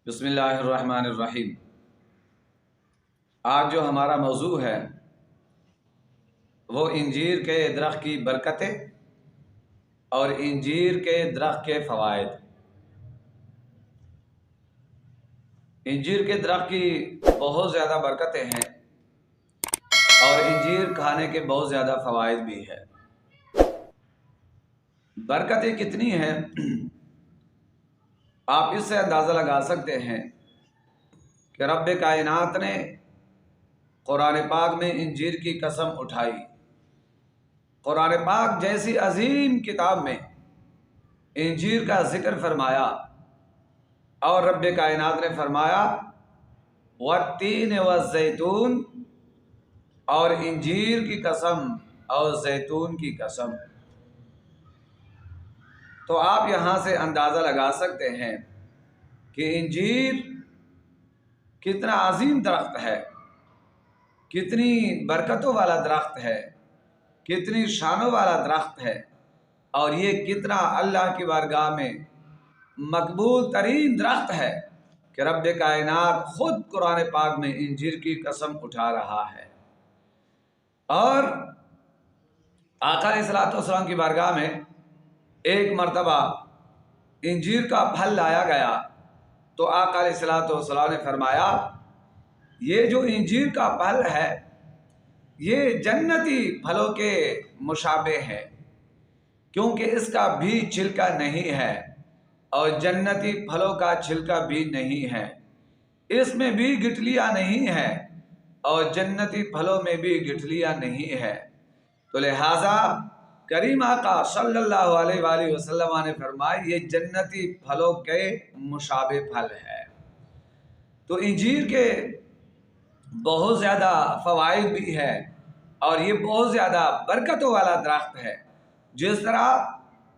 بسم اللہ الرحمن الرحیم۔ آج جو ہمارا موضوع ہے وہ انجیر کے درخت کی برکتیں اور انجیر کے درخت کے فوائد۔ انجیر کے درخت کی بہت زیادہ برکتیں ہیں اور انجیر کھانے کے بہت زیادہ فوائد بھی ہے۔ برکتیں کتنی ہیں آپ اس سے اندازہ لگا سکتے ہیں کہ رب کائنات نے قرآن پاک میں انجیر کی قسم اٹھائی۔ قرآن پاک جیسی عظیم کتاب میں انجیر کا ذکر فرمایا اور رب کائنات نے فرمایا والتین والزیتون، اور انجیر کی قسم اور زیتون کی قسم۔ تو آپ یہاں سے اندازہ لگا سکتے ہیں کہ انجیر کتنا عظیم درخت ہے، کتنی برکتوں والا درخت ہے، کتنی شانوں والا درخت ہے، اور یہ کتنا اللہ کی بارگاہ میں مقبول ترین درخت ہے کہ رب کائنات خود قرآن پاک میں انجیر کی قسم اٹھا رہا ہے۔ اور آقا علیہ الصلوۃ والسلام کی بارگاہ میں ایک مرتبہ انجیر کا پھل لایا گیا تو آقا علیہ الصلوۃ والسلام نے فرمایا یہ جو انجیر کا پھل ہے یہ جنتی پھلوں کے مشابہ ہے، کیونکہ اس کا بھی چھلکا نہیں ہے اور جنتی پھلوں کا چھلکا بھی نہیں ہے، اس میں بھی گٹھلیاں نہیں ہے اور جنتی پھلوں میں بھی گٹھلیاں نہیں ہے۔ تو لہٰذا کریم آقا صلی اللہ علیہ وآلہ وسلم نے فرمایا یہ جنتی پھلوں کے مشابہ پھل ہے۔ تو انجیر کے بہت زیادہ فوائد بھی ہے اور یہ بہت زیادہ برکتوں والا درخت ہے۔ جس طرح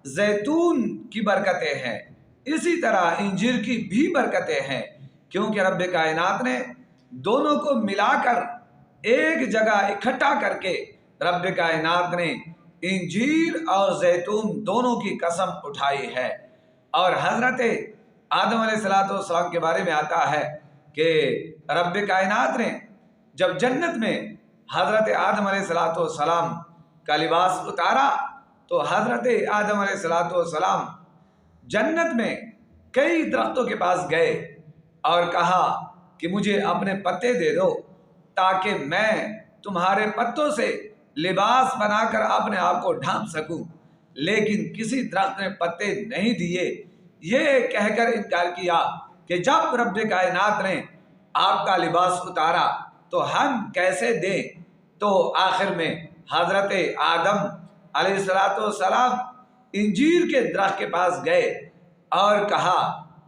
زیتون کی برکتیں ہیں اسی طرح انجیر کی بھی برکتیں ہیں، کیونکہ رب کائنات نے دونوں کو ملا کر ایک جگہ اکٹھا کر کے رب کائنات نے انجیر اور زیتون دونوں کی قسم اٹھائی ہے۔ اور حضرت آدم علیہ السلام کے بارے میں آتا ہے کہ رب کائنات نے جب جنت میں حضرت آدم علیہ السلام کا لباس اتارا تو حضرت آدم علیہ السلام جنت میں کئی درختوں کے پاس گئے اور کہا کہ مجھے اپنے پتے دے دو تاکہ میں تمہارے پتوں سے لباس بنا کر اپنے آپ کو ڈھانپ سکوں، لیکن کسی درخت نے پتے نہیں دیے۔ یہ کہہ کر انکار کیا کہ جب رب کائنات نے آپ کا لباس اتارا تو ہم کیسے دیں؟ تو آخر میں حضرت آدم علیہ السلام انجیر کے درخت کے پاس گئے اور کہا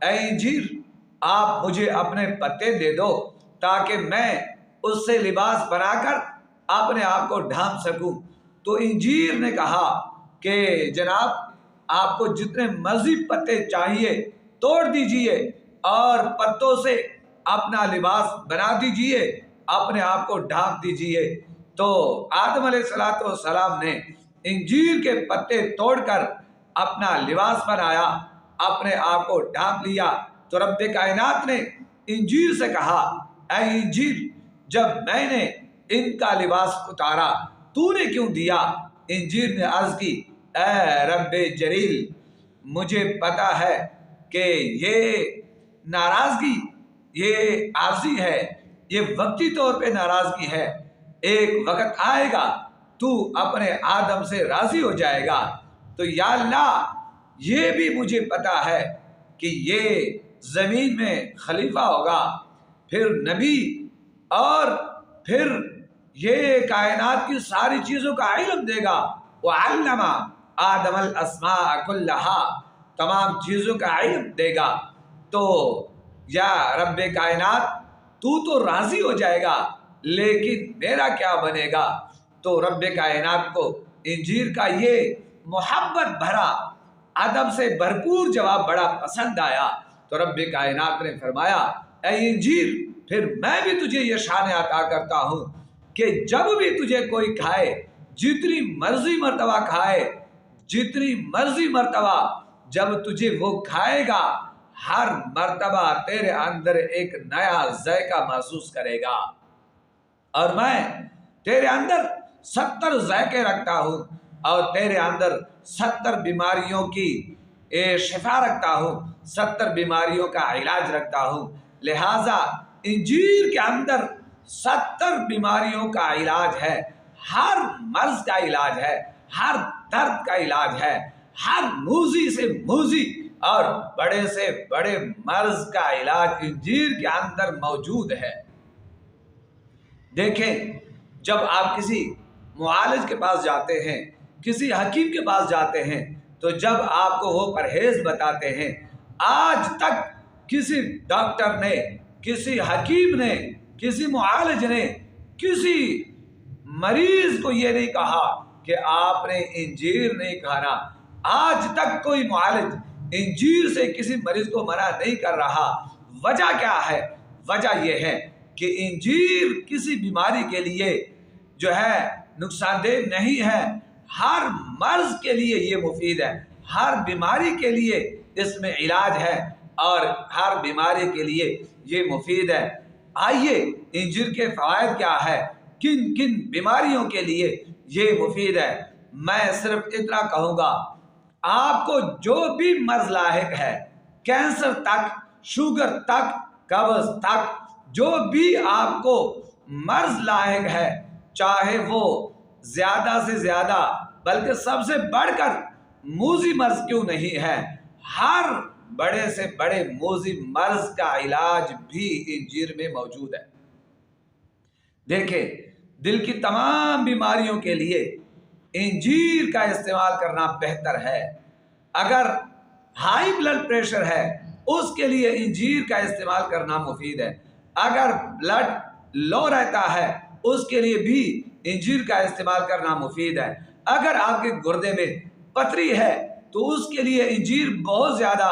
اے انجیر آپ مجھے اپنے پتے دے دو تاکہ میں اس سے لباس بنا کر اپنے آپ کو ڈھانپ سکوں۔ تو انجیر نے کہا کہ جناب آپ کو جتنے مرضی پتے چاہیے توڑ دیجئے اور پتوں سے اپنا لباس بنا دیجئے، اپنے آپ کو ڈھانپ دیجئے۔ تو آدم علیہ السلام نے انجیر کے پتے توڑ کر اپنا لباس بنایا، اپنے آپ کو ڈھانپ لیا۔ تو رب کائنات نے انجیر سے کہا اے انجیر جب میں نے ان کا لباس اتارا تو نے کیوں دیا؟ انجیر نے عرض کی اے رب جلیل مجھے پتا ہے کہ یہ ناراضگی یہ عارضی ہے، یہ وقتی طور پہ ناراضگی ہے، ایک وقت آئے گا تو اپنے آدم سے راضی ہو جائے گا۔ تو یا اللہ یہ بھی مجھے پتا ہے کہ یہ زمین میں خلیفہ ہوگا، پھر نبی، اور پھر یہ کائنات کی ساری چیزوں کا علم دے گا۔ وَعَلَّمَ آدَمَ الْأَسْمَاءَ كُلَّهَا، تمام چیزوں کا علم دے گا۔ تو یا رب کائنات تو راضی ہو جائے گا لیکن میرا کیا بنے گا؟ تو رب کائنات کو انجیر کا یہ محبت بھرا ادب سے بھرپور جواب بڑا پسند آیا۔ تو رب کائنات نے فرمایا اے انجیر پھر میں بھی تجھے یہ شان عطا کرتا ہوں کہ جب بھی تجھے کوئی کھائے، جتنی مرضی مرتبہ کھائے، جتنی مرضی مرتبہ جب تجھے وہ کھائے گا ہر مرتبہ تیرے اندر ایک نیا ذائقہ محسوس کرے گا، اور میں تیرے اندر 70 ذائقے رکھتا ہوں اور تیرے اندر 70 بیماریوں کی شفا رکھتا ہوں، 70 بیماریوں کا علاج رکھتا ہوں۔ لہٰذا انجیر کے اندر 70 بیماریوں کا علاج ہے، ہر مرض کا علاج ہے، ہر درد کا علاج ہے، ہر موذی سے موذی اور بڑے سے بڑے مرض کا علاج انجیر کے اندر موجود ہے۔ دیکھیں، جب آپ کسی معالج کے پاس جاتے ہیں، کسی حکیم کے پاس جاتے ہیں، تو جب آپ کو وہ پرہیز بتاتے ہیں، آج تک کسی ڈاکٹر نے، کسی حکیم نے، کسی معالج نے کسی مریض کو یہ نہیں کہا کہ آپ نے انجیر نہیں کھانا۔ آج تک کوئی معالج انجیر سے کسی مریض کو منع نہیں کر رہا۔ وجہ کیا ہے؟ وجہ یہ ہے کہ انجیر کسی بیماری کے لیے جو ہے نقصان دہ نہیں ہے، ہر مرض کے لیے یہ مفید ہے، ہر بیماری کے لیے اس میں علاج ہے اور ہر بیماری کے لیے یہ مفید ہے۔ آئیے انجیر کے فوائد کیا ہے، کن کن بیماریوں کے لیے یہ مفید ہے۔ میں صرف اتنا کہوں گا، آپ کو جو بھی مرض لاحق ہے، کینسر تک، شوگر تک، قبض تک، جو بھی آپ کو مرض لاحق ہے، چاہے وہ زیادہ سے زیادہ بلکہ سب سے بڑھ کر موذی مرض کیوں نہیں ہے، ہر بڑے سے بڑے موذی مرض کا علاج بھی انجیر میں موجود ہے۔ دیکھیں، دل کی تمام بیماریوں کے لیے انجیر کا استعمال کرنا بہتر ہے۔ اگر ہائی بلڈ پریشر ہے، اس کے لیے انجیر کا استعمال کرنا مفید ہے۔ اگر بلڈ لو رہتا ہے، اس کے لیے بھی انجیر کا استعمال کرنا مفید ہے۔ اگر آپ کے گردے میں پتھری ہے تو اس کے لیے انجیر بہت زیادہ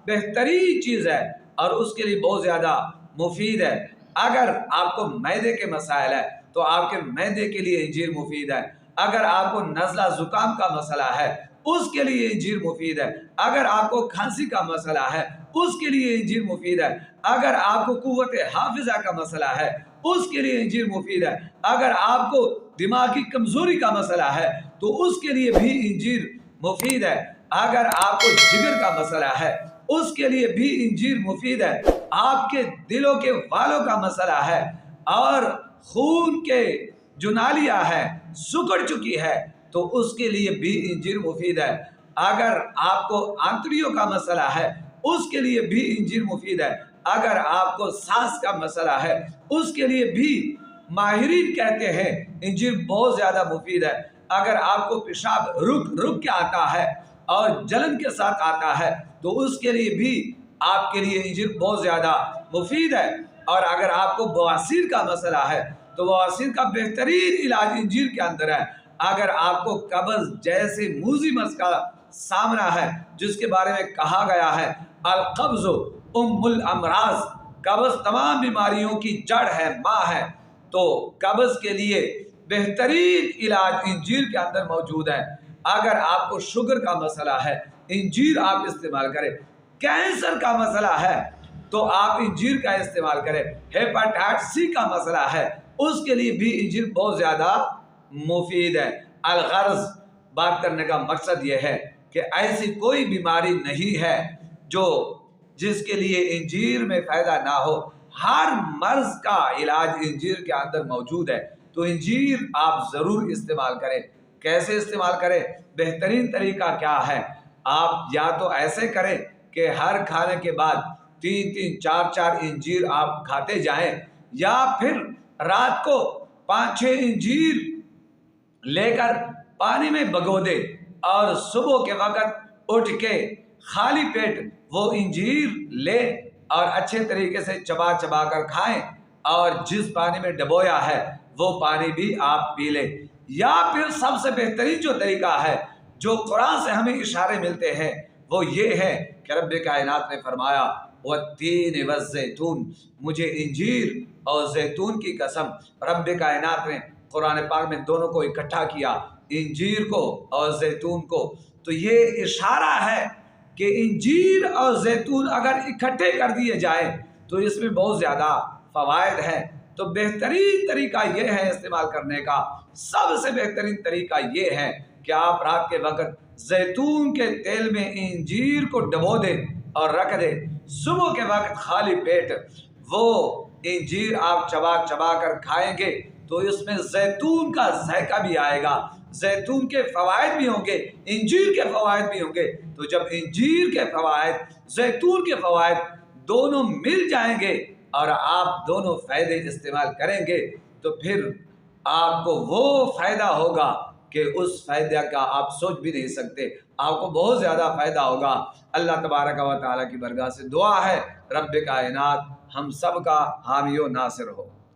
بہترین چیز ہے اور اس کے لیے بہت زیادہ مفید ہے۔ اگر آپ کو معدے کے مسائل ہے تو آپ کے معدے کے لیے انجیر مفید ہے۔ اگر آپ کو نزلہ زکام کا مسئلہ ہے، اس کے لیے انجیر مفید ہے۔ اگر آپ کو کھانسی کا مسئلہ ہے، اس کے لیے انجیر مفید ہے۔ اگر آپ کو قوت حافظہ کا مسئلہ ہے، اس کے لیے انجیر مفید ہے۔ اگر آپ کو دماغی کمزوری کا مسئلہ ہے تو اس کے لیے بھی انجیر مفید ہے۔ اگر آپ کو جگر کا مسئلہ ہے، اس کے لیے بھی انجیر مفید ہے۔ آپ کے دلوں کے والوں کا مسئلہ ہے اور خون کے جو نالیاں ہے سکڑ چکی ہے تو اس کے لیے بھی انجیر مفید ہے۔ اگر آپ کو آنتڑیوں کا مسئلہ ہے، اس کے لیے بھی انجیر مفید ہے۔ اگر آپ کو سانس کا مسئلہ ہے، اس کے لیے بھی ماہرین کہتے ہیں انجیر بہت زیادہ مفید ہے۔ اگر آپ کو پیشاب رک کے آتا ہے اور جلن کے ساتھ آتا ہے تو اس کے لیے بھی آپ کے لیے انجیر بہت زیادہ مفید ہے۔ اور اگر آپ کو بواسیر کا مسئلہ ہے تو بواسیر کا بہترین علاج انجیر کے اندر ہے۔ اگر آپ کو قبض جیسے موذی مرض کا سامنا ہے، جس کے بارے میں کہا گیا ہے القبض ام الامراض، قبض تمام بیماریوں کی جڑ ہے، ماں ہے، تو قبض کے لیے بہترین علاج انجیر کے اندر موجود ہے۔ اگر آپ کو شوگر کا مسئلہ ہے، انجیر آپ استعمال کریں۔ کینسر کا مسئلہ ہے تو آپ انجیر کا استعمال کریں۔ ہیپاٹائٹس سی کا مسئلہ ہے، اس کے لیے بھی انجیر بہت زیادہ مفید ہے۔ الغرض، بات کرنے کا مقصد یہ ہے کہ ایسی کوئی بیماری نہیں ہے جس کے لیے انجیر میں فائدہ نہ ہو۔ ہر مرض کا علاج انجیر کے اندر موجود ہے، تو انجیر آپ ضرور استعمال کریں۔ کیسے استعمال کریں؟ بہترین طریقہ کیا ہے؟ آپ یا تو ایسے کریں کہ ہر کھانے کے بعد 3 4 انجیر آپ کھاتے جائیں، یا پھر رات کو 5 انجیر لے کر پانی میں بھگو دے اور صبح کے وقت اٹھ کے خالی پیٹ وہ انجیر لے اور اچھے طریقے سے چبا کر کھائیں، اور جس پانی میں ڈبویا ہے وہ پانی بھی آپ پی لیں۔ یا پھر سب سے بہترین جو طریقہ ہے، جو قرآن سے ہمیں اشارے ملتے ہیں، وہ یہ ہے کہ رب کائنات نے فرمایا والتین والزیتون، مجھے انجیر اور زیتون کی قسم۔ رب کائنات نے قرآن پاک میں دونوں کو اکٹھا کیا، انجیر کو اور زیتون کو۔ تو یہ اشارہ ہے کہ انجیر اور زیتون اگر اکٹھے کر دیے جائیں تو اس میں بہت زیادہ فوائد ہیں۔ تو بہترین طریقہ یہ ہے استعمال کرنے کا، سب سے بہترین طریقہ یہ ہے کہ آپ رات کے وقت زیتون کے تیل میں انجیر کو ڈبو دیں اور رکھ دیں، صبح کے وقت خالی پیٹ وہ انجیر آپ چبا چبا کر کھائیں گے تو اس میں زیتون کا ذائقہ بھی آئے گا، زیتون کے فوائد بھی ہوں گے، انجیر کے فوائد بھی ہوں گے۔ تو جب انجیر کے فوائد زیتون کے فوائد دونوں مل جائیں گے اور آپ دونوں فائدے استعمال کریں گے تو پھر آپ کو وہ فائدہ ہوگا کہ اس فائدہ کا آپ سوچ بھی نہیں سکتے، آپ کو بہت زیادہ فائدہ ہوگا۔ اللہ تبارک و تعالیٰ کی برگاہ سے دعا ہے رب کائنات ہم سب کا حامی و ناصر ہو۔